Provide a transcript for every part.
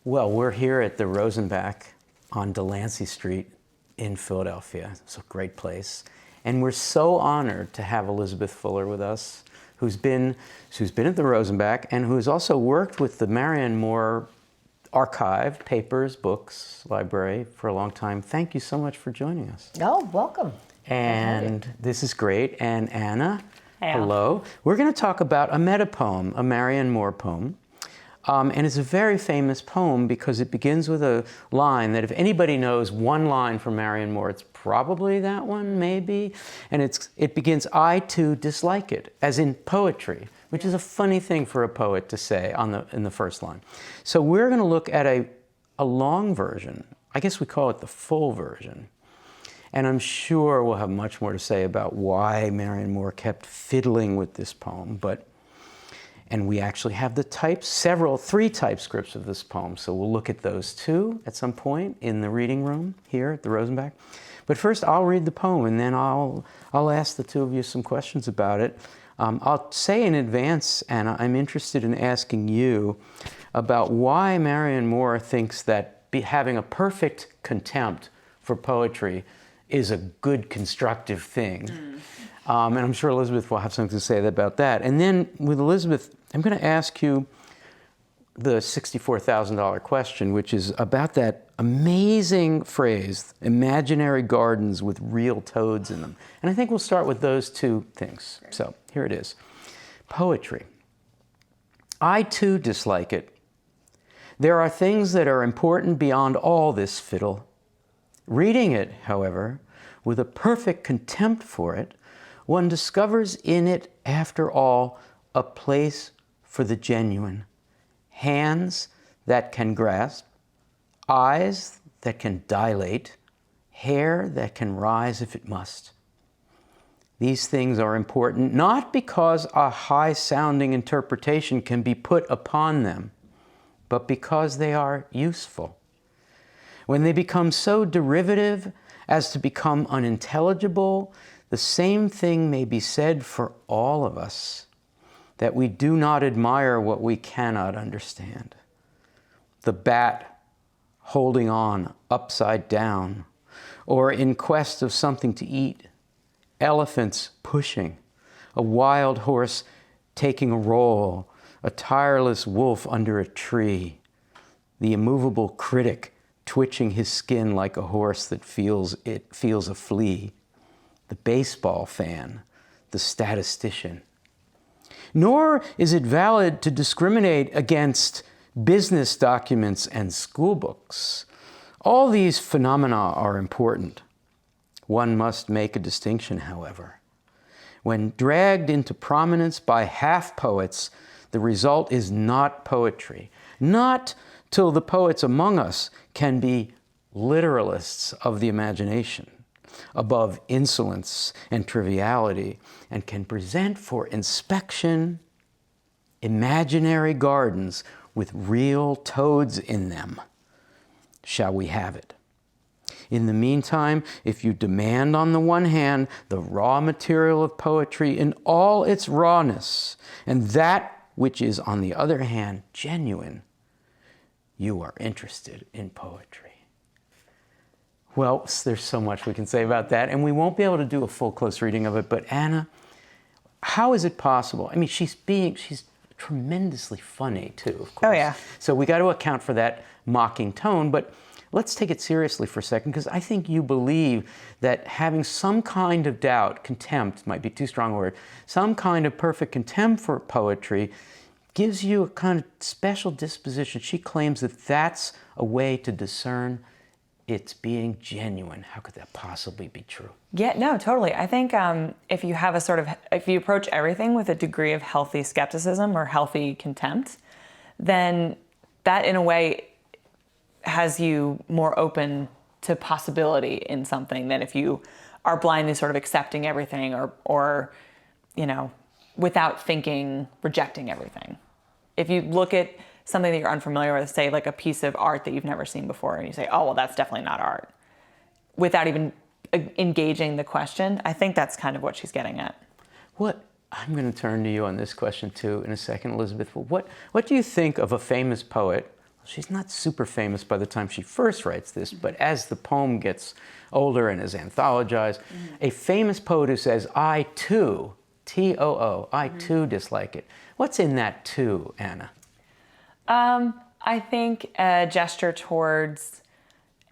Well, we're here at the Rosenbach on Delancey Street in Philadelphia. It's a great place. And we're so honored to have Elizabeth Fuller with us, who's been at the Rosenbach and who's also worked with the Marianne Moore archive, papers, books, library for a long time. Thank you so much for joining us. Oh, welcome. And this is great. And Anna, Hey, hello. We're going to talk about a meta-poem, a Marianne Moore poem. And it's a very famous poem because it begins with a line that if anybody knows one line from Marianne Moore, it's probably that one, maybe. And it begins, "I too dislike it," as in poetry, which is a funny thing for a poet to say in the first line. So we're going to look at a long version. I guess we call it the full version. And I'm sure we'll have much more to say about why Marianne Moore kept fiddling with this poem. And we actually have the types, three typescripts of this poem. So we'll look at those too at some point in the reading room here at the Rosenbach. But first I'll read the poem and then I'll ask the two of you some questions about it. I'll say in advance, Anna, I'm interested in asking you about why Marianne Moore thinks that having a perfect contempt for poetry is a good constructive thing. And I'm sure Elizabeth will have something to say about that. And then with Elizabeth, I'm going to ask you the $64,000 question, which is about that amazing phrase, imaginary gardens with real toads in them. And I think we'll start with those two things. So here it is. Poetry. I too dislike it. There are things that are important beyond all this fiddle. Reading it, however, with a perfect contempt for it, one discovers in it, after all, a place for the genuine. Hands that can grasp, eyes that can dilate, hair that can rise if it must. These things are important not because a high-sounding interpretation can be put upon them, but because they are useful. When they become so derivative as to become unintelligible, the same thing may be said for all of us, that we do not admire what we cannot understand. The bat holding on upside down, or in quest of something to eat, elephants pushing, a wild horse taking a roll, a tireless wolf under a tree, the immovable critic twitching his skin like a horse that feels a flea, the baseball fan, the statistician. Nor is it valid to discriminate against business documents and school books. All these phenomena are important. One must make a distinction, however. When dragged into prominence by half-poets, the result is not poetry, not till the poets among us can be literalists of the imagination, above insolence and triviality, and can present for inspection imaginary gardens with real toads in them. Shall we have it? In the meantime, if you demand on the one hand the raw material of poetry in all its rawness, and that which is on the other hand genuine, you are interested in poetry. Well, there's so much we can say about that, and we won't be able to do a full close reading of it, but Anna, how is it possible? I mean, she's tremendously funny too, of course. Oh, yeah. So we got to account for that mocking tone, but let's take it seriously for a second, because I think you believe that having some kind of doubt, contempt might be too strong a word, some kind of perfect contempt for poetry gives you a kind of special disposition. She claims that that's a way to discern it's being genuine. How could that possibly be true? Yeah, no, totally. I think if you approach everything with a degree of healthy skepticism or healthy contempt, then that in a way has you more open to possibility in something than if you are blindly sort of accepting everything or without thinking, rejecting everything. If you look at something that you're unfamiliar with, say like a piece of art that you've never seen before, and you say, oh, well, that's definitely not art, without even engaging the question, I think that's kind of what she's getting at. I'm going to turn to you on this question too in a second, Elizabeth. What do you think of a famous poet, she's not super famous by the time she first writes this, but as the poem gets older and is anthologized, a famous poet who says, I too, T-O-O, I too dislike it. What's in that too, Anna? I think a gesture towards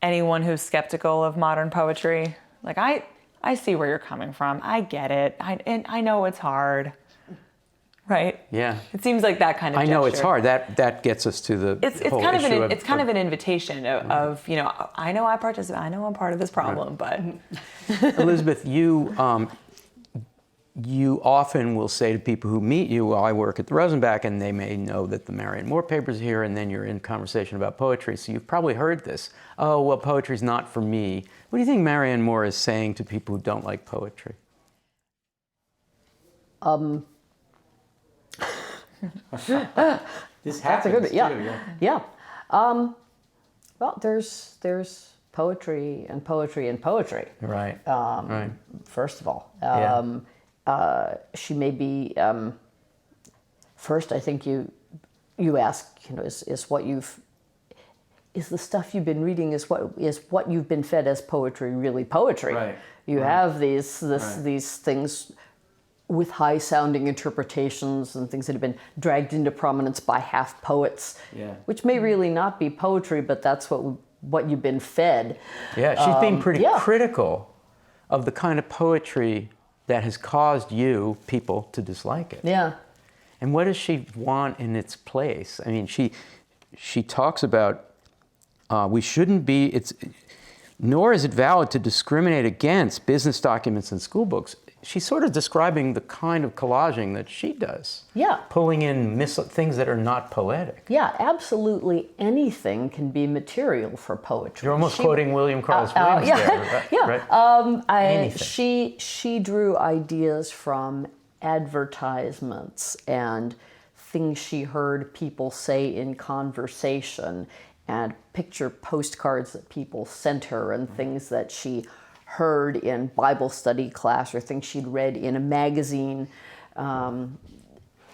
anyone who's skeptical of modern poetry. Like, I see where you're coming from. I get it. I know it's hard. Right? Yeah. It seems like that kind of gesture. I know it's hard. That gets us to the whole kind issue of it's kind of an invitation of, you know, I know I participate, I know I'm part of this problem, but... Elizabeth, you often will say to people who meet you, well, I work at the Rosenbach, and they may know that the Marianne Moore papers are here, and then you're in conversation about poetry. So you've probably heard this. Oh, well, poetry's not for me. What do you think Marianne Moore is saying to people who don't like poetry? This happens too, yeah. Well, there's poetry and poetry and poetry. Right. Right. First of all, she may be. First, I think you ask, you know, is the stuff you've been reading is what you've been fed as poetry really poetry? Right. You have these things with high-sounding interpretations and things that have been dragged into prominence by half poets, which may really not be poetry, but that's what you've been fed. Yeah, she's being pretty critical of the kind of poetry that has caused you, people, to dislike it. Yeah. And what does she want in its place? I mean, she talks about we shouldn't be, nor is it valid to discriminate against business documents and school books. She's sort of describing the kind of collaging that she does. Yeah. Pulling in things that are not poetic. Yeah, absolutely anything can be material for poetry. You're almost quoting William Carlos Williams there. Right? She drew ideas from advertisements and things she heard people say in conversation and picture postcards that people sent her and things that she heard in Bible study class or things she'd read in a magazine.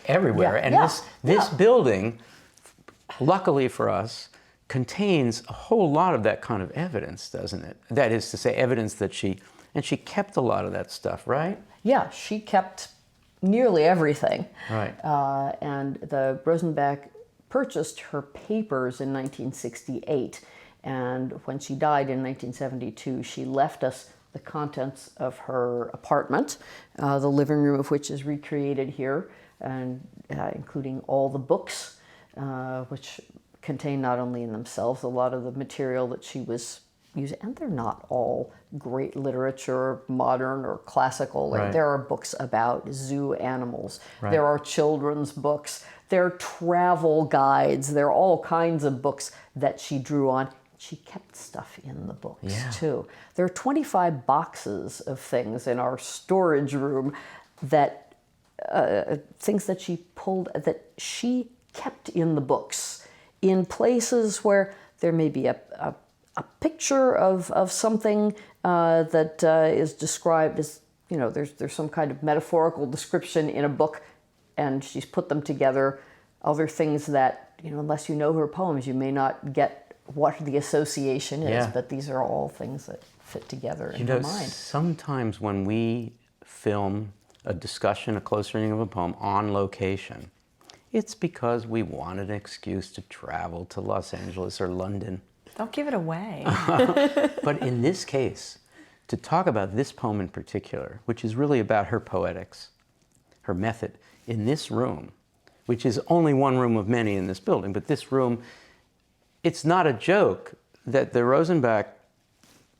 Everywhere. This building, luckily for us, contains a whole lot of that kind of evidence, doesn't it? That is to say, evidence that she kept a lot of that stuff, right? Yeah, she kept nearly everything. Right. And the Rosenbach purchased her papers in 1968. And when she died in 1972, she left us the contents of her apartment, the living room of which is recreated here, and including all the books, which contain not only in themselves a lot of the material that she was using, and they're not all great literature, modern or classical. Right. There are books about zoo animals. Right. There are children's books. There are travel guides. There are all kinds of books that she drew on. She kept stuff in the books, too. There are 25 boxes of things in our storage room that, things that she pulled, that she kept in the books, in places where there may be a picture of something that is described as, you know, there's some kind of metaphorical description in a book, and she's put them together. Other things that, you know, unless you know her poems, you may not get what the association is, but these are all things that fit together in her mind. Sometimes when we film a discussion, a close reading of a poem on location, it's because we wanted an excuse to travel to Los Angeles or London. Don't give it away. But in this case, to talk about this poem in particular, which is really about her poetics, her method, in this room, which is only one room of many in this building, but this room, it's not a joke that the Rosenbach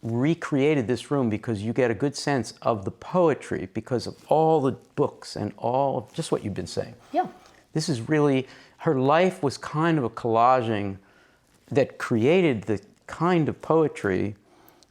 recreated this room because you get a good sense of the poetry because of all the books and all of just what you've been saying. Yeah. This is really, her life was kind of a collaging that created the kind of poetry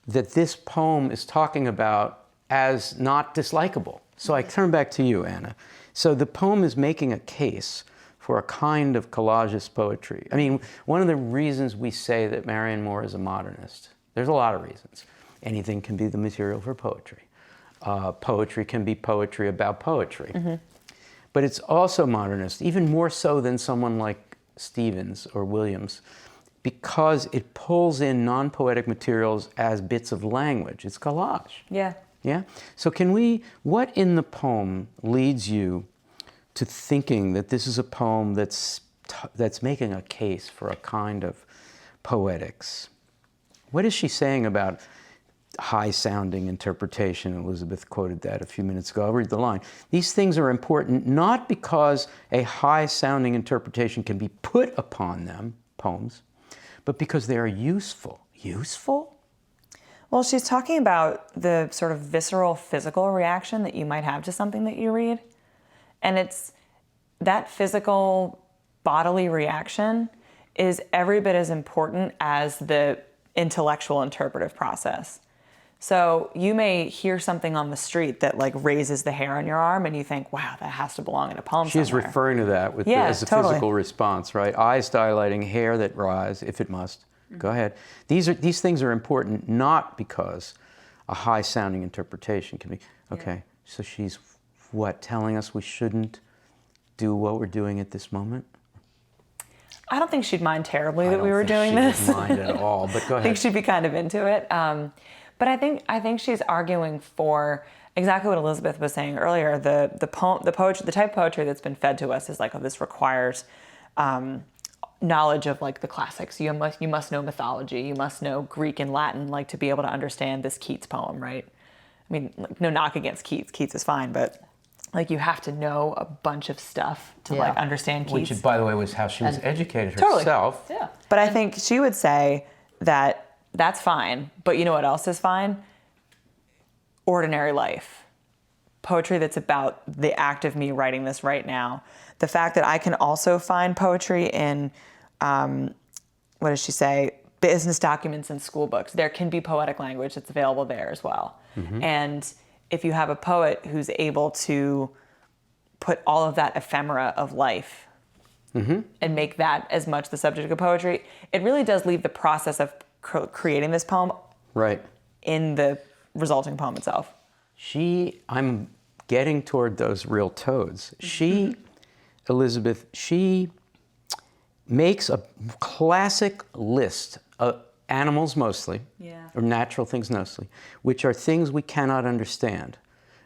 that this poem is talking about as not dislikable. So I turn back to you, Anna. So the poem is making a case for a kind of collagist poetry. I mean, one of the reasons we say that Marianne Moore is a modernist, there's a lot of reasons. Anything can be the material for poetry. Poetry can be poetry about poetry. Mm-hmm. But it's also modernist, even more so than someone like Stevens or Williams, because it pulls in non-poetic materials as bits of language. It's collage. Yeah. Yeah? So what in the poem leads you to thinking that this is a poem that's making a case for a kind of poetics? What is she saying about high-sounding interpretation? Elizabeth quoted that a few minutes ago. I'll read the line. These things are important not because a high-sounding interpretation can be put upon them, poems, but because they are useful. Useful? Well, she's talking about the sort of visceral physical reaction that you might have to something that you read. And it's that physical bodily reaction is every bit as important as the intellectual interpretive process. So you may hear something on the street that like raises the hair on your arm and you think, wow, that has to belong in a poem She's somewhere. referring to that with as a totally. physical response, right? Eyes dilating, hair that rise, if it must. Go ahead. These things are important not because a high-sounding interpretation can be, okay, so she's what, telling us we shouldn't do what we're doing at this moment? I don't think she'd mind terribly that we were doing this. I don't think she would mind at all, but go ahead. I think she'd be kind of into it. But I think she's arguing for exactly what Elizabeth was saying earlier. The poetry, the type of poetry that's been fed to us is like, oh, this requires knowledge of like the classics. You must know mythology. You must know Greek and Latin, like to be able to understand this Keats poem, right? I mean, like, no knock against Keats. Keats is fine, but like you have to know a bunch of stuff to like understand Keats. Which, by the way, was how she was educated Totally. herself. Yeah. But I think she would say that that's fine, but you know what else is fine? Ordinary life. Poetry that's about the act of me writing this right now. The fact that I can also find poetry in, what does she say? Business documents and school books. There can be poetic language that's available there as well. Mm-hmm. And if you have a poet who's able to put all of that ephemera of life and make that as much the subject of poetry, it really does leave the process of creating this poem right in the resulting poem itself. I'm getting toward those real toads. Elizabeth, she makes a classic list of animals mostly, or natural things mostly, which are things we cannot understand.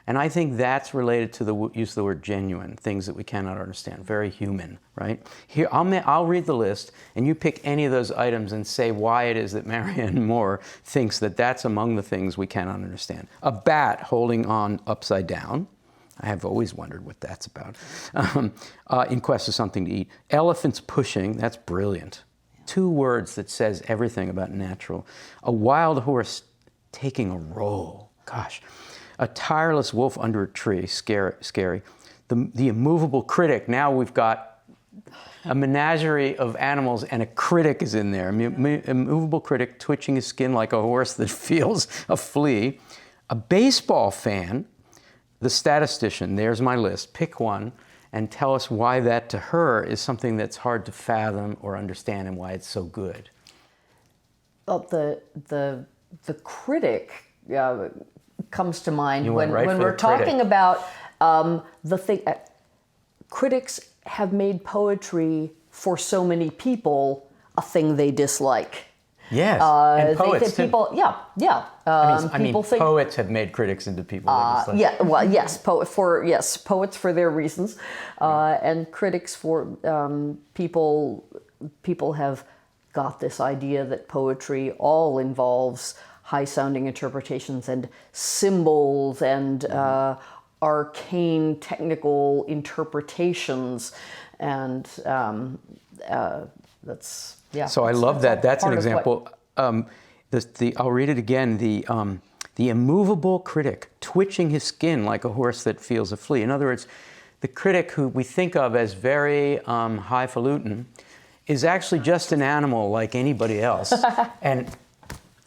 And I think that's related to the use of the word genuine, things that we cannot understand, very human, right? Here, I'll read the list, and you pick any of those items and say why it is that Marianne Moore thinks that that's among the things we cannot understand. A bat holding on upside down. I have always wondered what that's about. In quest of something to eat. Elephants pushing, that's brilliant. 2 words that says everything about natural. A wild horse taking a roll, gosh. A tireless wolf under a tree, scary. The immovable critic, now we've got a menagerie of animals and a critic is in there. Immovable critic twitching his skin like a horse that feels a flea. A baseball fan, the statistician, there's my list. Pick one and tell us why that to her is something that's hard to fathom or understand and why it's so good. Well, the critic comes to mind when we're talking about the thing. Critics have made poetry for so many people a thing they dislike. Yes, and poets too. People, I mean, people think poets have made critics into people. They dislike. Poets for their reasons, and critics for people. People have got this idea that poetry all involves high-sounding interpretations and symbols and arcane technical interpretations, and that's. Yeah. So I love that. That's an example. I'll read it again. The immovable critic, twitching his skin like a horse that feels a flea. In other words, the critic who we think of as very highfalutin is actually just an animal like anybody else. And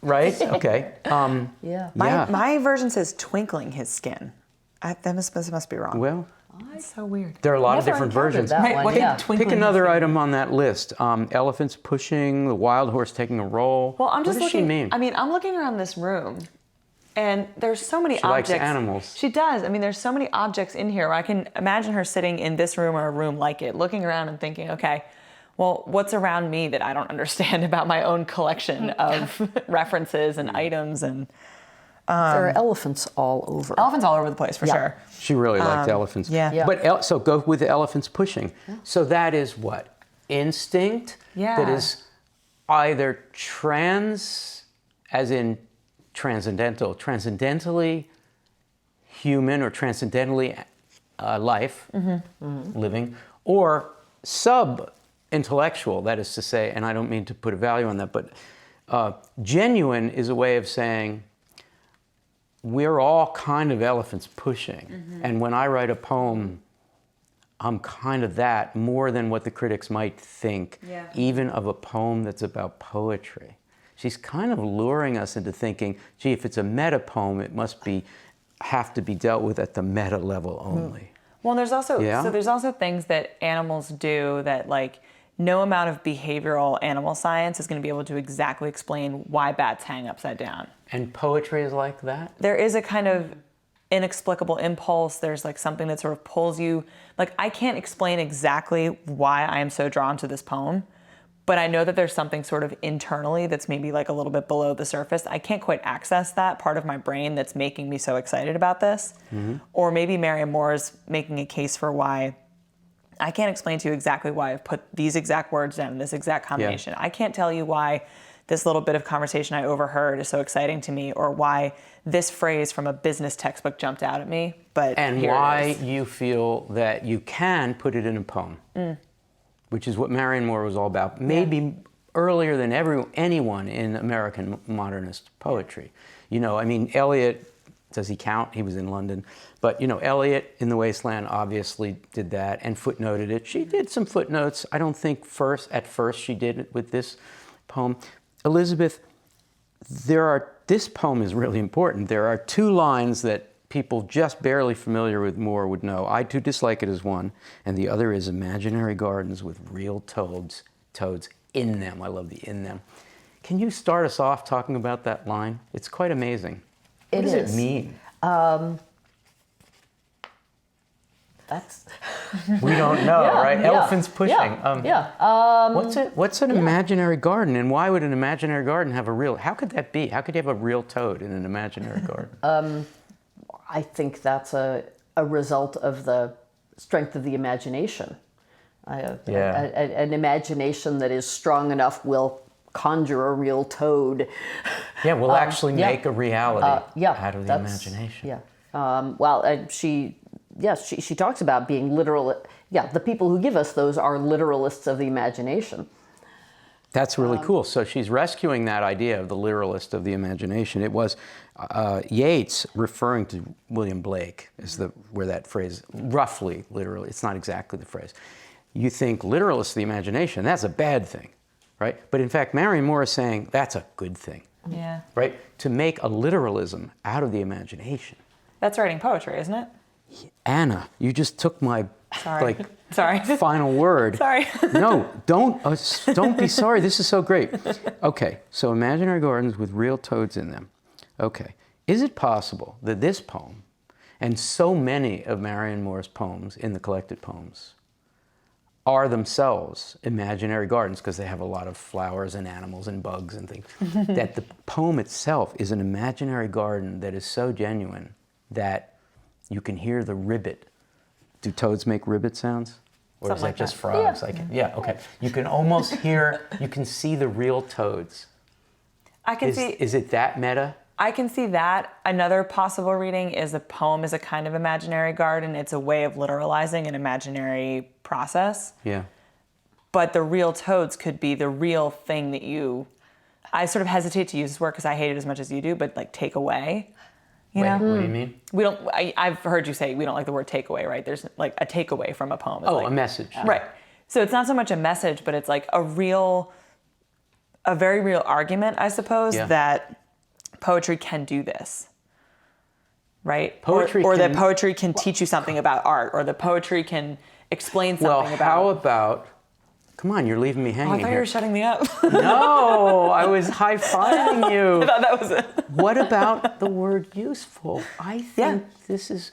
right? Okay. My version says twinkling his skin. This must be wrong. Well. It's so weird. There are a lot of different versions. Pick another item on that list. Elephants pushing, the wild horse taking a roll. Well, I'm just what does looking. she mean? I mean, I'm looking around this room, and there's so many objects. She likes animals. She does. I mean, there's so many objects in here. I can imagine her sitting in this room or a room like it, looking around and thinking, okay, well, what's around me that I don't understand about my own collection of references and items? And there are elephants all over. elephants all over the place, for sure. She really liked elephants. yeah. Yeah. But so go with the elephants pushing. Yeah. So that is what? Instinct? Yeah. That is either as in transcendental, transcendentally human or transcendentally life, living, or sub-intellectual, that is to say, and I don't mean to put a value on that, but genuine is a way of saying we're all kind of elephants pushing. And when I write a poem, I'm kind of that more than what the critics might think, even of a poem that's about poetry. She's kind of luring us into thinking, gee, if it's a meta poem, it must have to be dealt with at the meta level only. Well, there's also things that animals do that, like, no amount of behavioral animal science is going to be able to exactly explain why bats hang upside down. And poetry is like that? There is a kind of inexplicable impulse. There's like something that sort of pulls you. Like, I can't explain exactly why I am so drawn to this poem, but I know that there's something sort of internally that's maybe like a little bit below the surface. I can't quite access that part of my brain that's making me so excited about this. Or maybe Marianne Moore is making a case for why I can't explain to you exactly why I've put these exact words down in this exact combination. I can't tell you why this little bit of conversation I overheard is so exciting to me, or why this phrase from a business textbook jumped out at me. But and why you feel that you can put it in a poem, which is what Marianne Moore was all about. Maybe earlier than anyone in American modernist poetry. You know, I mean, Eliot, does he count? He was in London. But, you know, Eliot in The Wasteland obviously did that and footnoted it. She did some footnotes. I don't think at first she did it with this poem. Elizabeth, this poem is really important. There are two lines that people just barely familiar with Moore would know. I too dislike it as one, and the other is imaginary gardens with real toads in them. I love the in them. Can you start us off talking about that line? It's quite amazing. What does it mean? We don't know, right? Elephants pushing. What's an imaginary garden, and why would an imaginary garden have a real? How could that be? How could you have a real toad in an imaginary garden? I think that's a result of the strength of the imagination. An imagination that is strong enough will conjure a real toad. Yeah, we'll actually make a reality out of the imagination. She talks about being literal. Yeah, the people who give us those are literalists of the imagination. That's really cool. So she's rescuing that idea of the literalist of the imagination. It was Yeats referring to William Blake is where that phrase, roughly, literally, it's not exactly the phrase. You think literalist of the imagination, that's a bad thing, right? But in fact, Marianne Moore is saying that's a good thing. Yeah. Right? To make a literalism out of the imagination. That's writing poetry, isn't it? Anna, you just took my Sorry. final word. Sorry. No, don't be sorry. This is so great. Okay, so imaginary gardens with real toads in them. Okay, is it possible that this poem and so many of Marianne Moore's poems in the collected poems are themselves imaginary gardens because they have a lot of flowers and animals and bugs and things, that the poem itself is an imaginary garden that is so genuine that you can hear the ribbit. Do toads make ribbit sounds? Or is that just frogs? Yeah, okay. You can almost hear, you can see the real toads. Is it that meta? I can see that. Another possible reading is the poem is a kind of imaginary garden. It's a way of literalizing an imaginary process. Yeah. But the real toads could be the real thing that I sort of hesitate to use this word because I hate it as much as you do, but like take away. You know? What do you mean? We don't. I've heard you say we don't like the word takeaway, right? There's like a takeaway from a poem. It's a message. Right. So it's not so much a message, but it's like a very real argument, I suppose, that poetry can do this. Right? Or that poetry can teach you something about art, or that poetry can explain something about. Well, how about? Come on, you're leaving me hanging I thought you were shutting me up. No, I was high-fiving you. I thought that was it. What about the word useful? I think this is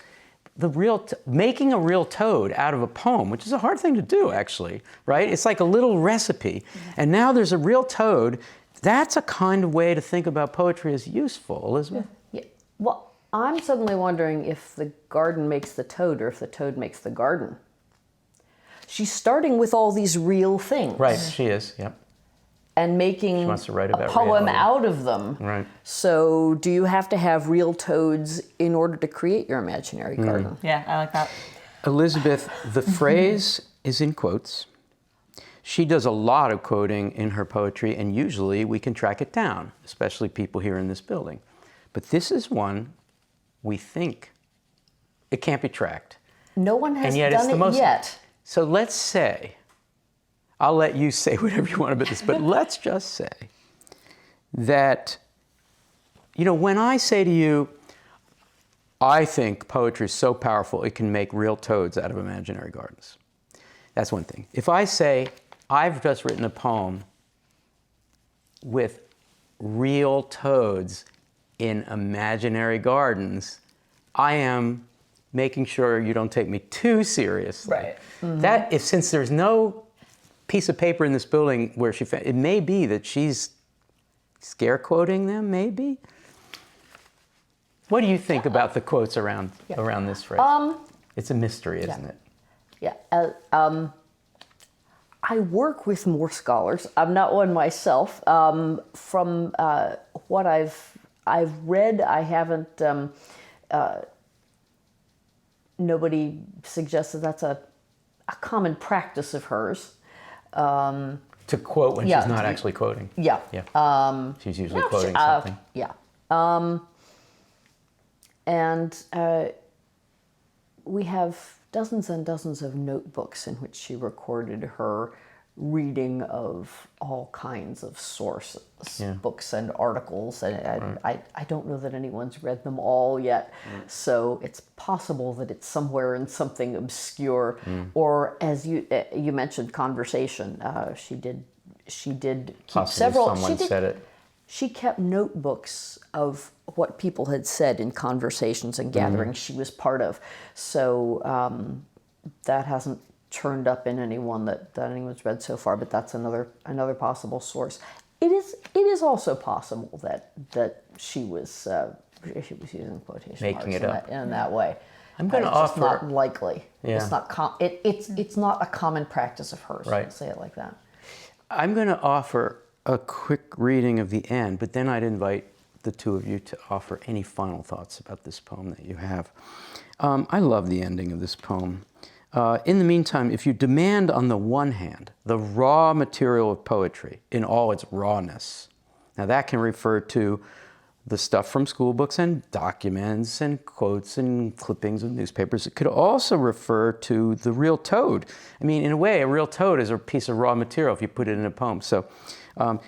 making a real toad out of a poem, which is a hard thing to do, actually, right? It's like a little recipe. And now there's a real toad. That's a kind of way to think about poetry as useful, Elizabeth. Yeah. Well, I'm suddenly wondering if the garden makes the toad or if the toad makes the garden. She's starting with all these real things. Right, she is, yep. And making She wants to write a about poem reality. out of them. Right. So do you have to have real toads in order to create your imaginary garden? Yeah, I like that. Elizabeth, the phrase is in quotes. She does a lot of quoting in her poetry, and usually we can track it down, especially people here in this building. But this is one we think it can't be tracked. No one has And yet done it's the it yet. So let's say, I'll let you say whatever you want about this, but let's just say that, when I say to you, I think poetry is so powerful it can make real toads out of imaginary gardens. That's one thing. If I say, I've just written a poem with real toads in imaginary gardens, I am making sure you don't take me too seriously. Right. Mm-hmm. Since there's no piece of paper in this building where it may be that she's scare quoting them, maybe? What do you think about the quotes around this phrase? It's a mystery, isn't it? Yeah. I work with more scholars. I'm not one myself. From what I've read, I haven't. Nobody suggests that that's a common practice of hers. To quote when she's not actually quoting. Yeah. Yeah. She's usually quoting something. Yeah. And we have dozens and dozens of notebooks in which she recorded her reading of all kinds of sources, books and articles, and I don't know that anyone's read them all yet, so it's possible that it's somewhere in something obscure, or as you mentioned, conversation. She did keep Possibly several. Someone said it. She kept notebooks of what people had said in conversations and gatherings she was part of. So that hasn't turned up in anyone that anyone's read so far, but that's another possible source. It is also possible that she was using quotation Making marks it up in that way. I'm going to It's just offer. not likely. Yeah. It's not it's not a common practice of hers. Right. I'll say it like that. I'm going to offer a quick reading of the end, but then I'd invite the two of you to offer any final thoughts about this poem that you have. I love the ending of this poem. In the meantime, if you demand on the one hand the raw material of poetry in all its rawness, now that can refer to the stuff from school books and documents and quotes and clippings of newspapers. It could also refer to the real toad. I mean, in a way, a real toad is a piece of raw material if you put it in a poem. So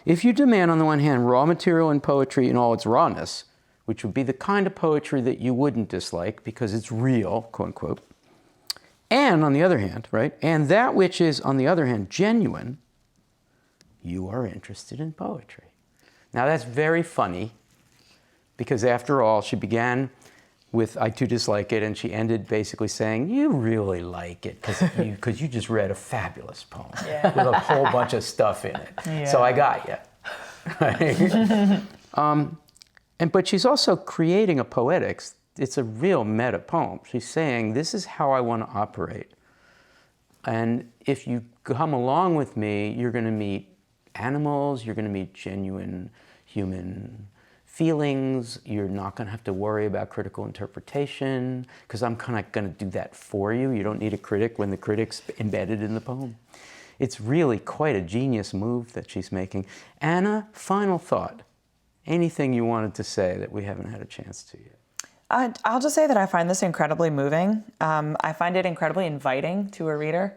if you demand, on the one hand, raw material in poetry in all its rawness, which would be the kind of poetry that you wouldn't dislike because it's real, quote unquote, and on the other hand, right, and that which is, on the other hand, genuine, you are interested in poetry. Now that's very funny, because after all, she began with "I too dislike it," and she ended basically saying, "You really like it because you just read a fabulous poem with a whole bunch of stuff in it. Yeah. So I got you." Right? But she's also creating a poetics. It's a real meta poem. She's saying, "This is how I want to operate, and if you come along with me, you're going to meet animals. You're going to meet genuine human feelings. You're not going to have to worry about critical interpretation because I'm kind of going to do that for you. You don't need a critic when the critic's embedded in the poem." It's really quite a genius move that she's making. Anna, final thought. Anything you wanted to say that we haven't had a chance to yet? I'll just say that I find this incredibly moving. I find it incredibly inviting to a reader.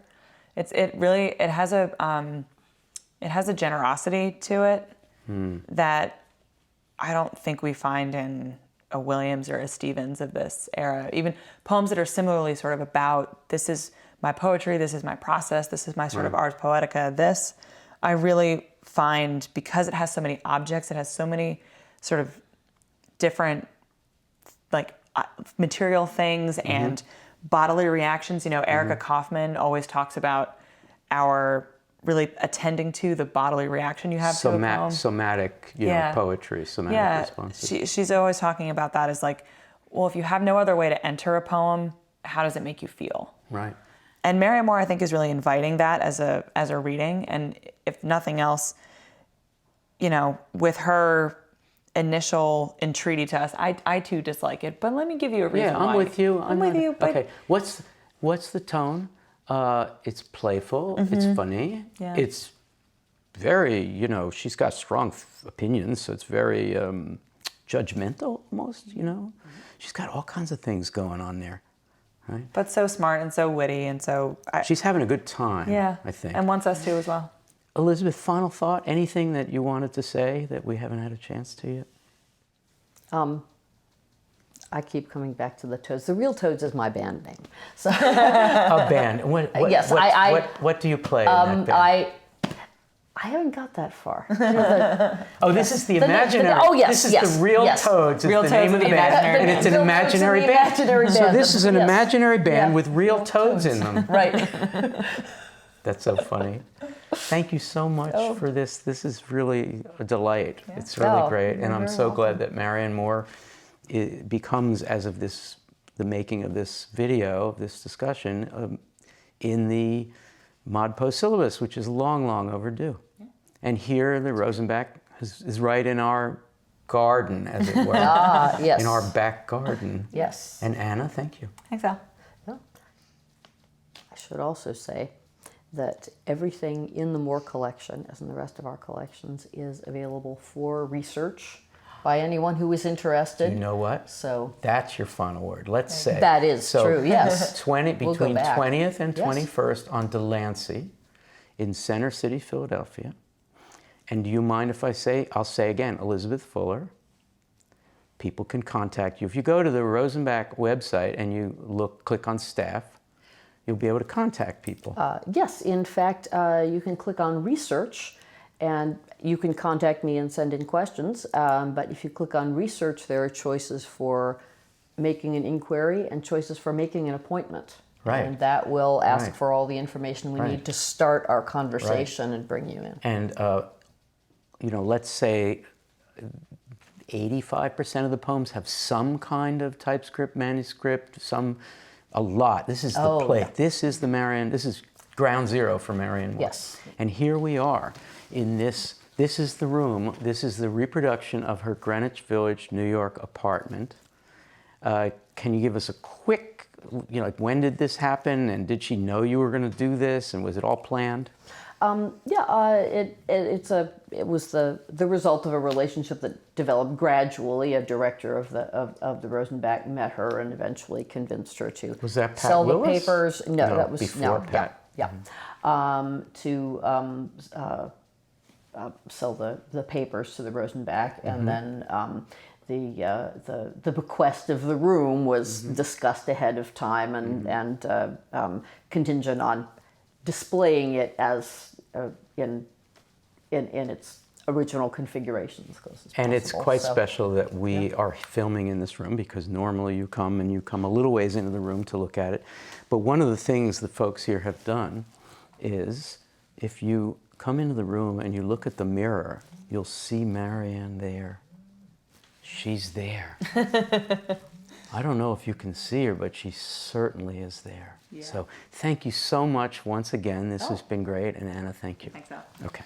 It has a generosity to it that I don't think we find in a Williams or a Stevens of this era. Even poems that are similarly sort of about, this is my poetry, this is my process, this is my sort of ars poetica, this, I really find, because it has so many objects, it has so many sort of different like material things and bodily reactions. You know, Erica Kaufman always talks about our really attending to the bodily reaction you have to a poem. Somatic, you know, poetry, somatic responses. She's always talking about that as like, well, if you have no other way to enter a poem, how does it make you feel? Right. And Marianne Moore, I think, is really inviting that as a reading. And if nothing else, you know, with her initial entreaty to us, I too dislike it. But let me give you a reason why. I'm with you. I'm with you. But okay. What's the tone? It's playful. It's funny. Yeah. It's very, you know, she's got strong opinions, so it's very judgmental almost, you know. She's got all kinds of things going on there, right? But so smart and so witty and so... she's having a good time, I think. And wants us to as well. Elizabeth, final thought? Anything that you wanted to say that we haven't had a chance to yet? I keep coming back to the Toads. The Real Toads is my band name. So A band. Yes, what do you play in that band? I haven't got that far. This is the imaginary. This is the Real Toads. Is Real the Toads name of the band, and it's an imaginary band. So this is an imaginary band with real toads in them. Right. That's so funny. Thank you so much for this. This is really a delight. Yeah. It's really great, and I'm so glad that Marianne Moore becomes, as of the making of this video, this discussion, in the ModPo syllabus, which is long, long overdue. Yeah. And here, the Rosenbach is right in our garden, as it were. Yes. In our back garden. Yes. And Anna, thank you. Thanks, Al. Yeah. I should also say that everything in the Moore collection, as in the rest of our collections, is available for research by anyone who is interested. You know what? So that's your final word. Let's say that is true. Yes. Between 20th and 21st on Delancey, in Center City, Philadelphia. And do you mind if I'll say again, Elizabeth Fuller. People can contact you. If you go to the Rosenbach website and you click on staff, you'll be able to contact people. Yes, in fact, you can click on research, and you can contact me and send in questions. But if you click on research, there are choices for making an inquiry and choices for making an appointment. Right. And that will ask for all the information we need to start our conversation and bring you in. And, you know, let's say 85% of the poems have some kind of typescript, manuscript, a lot. This is the plate. Yeah. This is the Marianne, this is ground zero for Marianne Moore. Yes. And here we are in this is the room, this is the reproduction of her Greenwich Village, New York apartment. Can you give us a quick, you know, like when did this happen, and did she know you were going to do this, and was it all planned? It was the result of a relationship that developed gradually. A director of the Rosenbach met her and eventually convinced her to sell the papers. No, that was before Pat. Yeah. Sell the papers to the Rosenbach, and then the bequest of the room was discussed ahead of time and contingent on displaying it as in its original configuration as close as possible. And it's quite special that we are filming in this room, because normally you come a little ways into the room to look at it. But one of the things the folks here have done is, if you come into the room and you look at the mirror, you'll see Marianne there. She's there. I don't know if you can see her, but she certainly is there. Yeah. So thank you so much once again. This has been great. And Anna, thank you. Thanks, Al. Okay.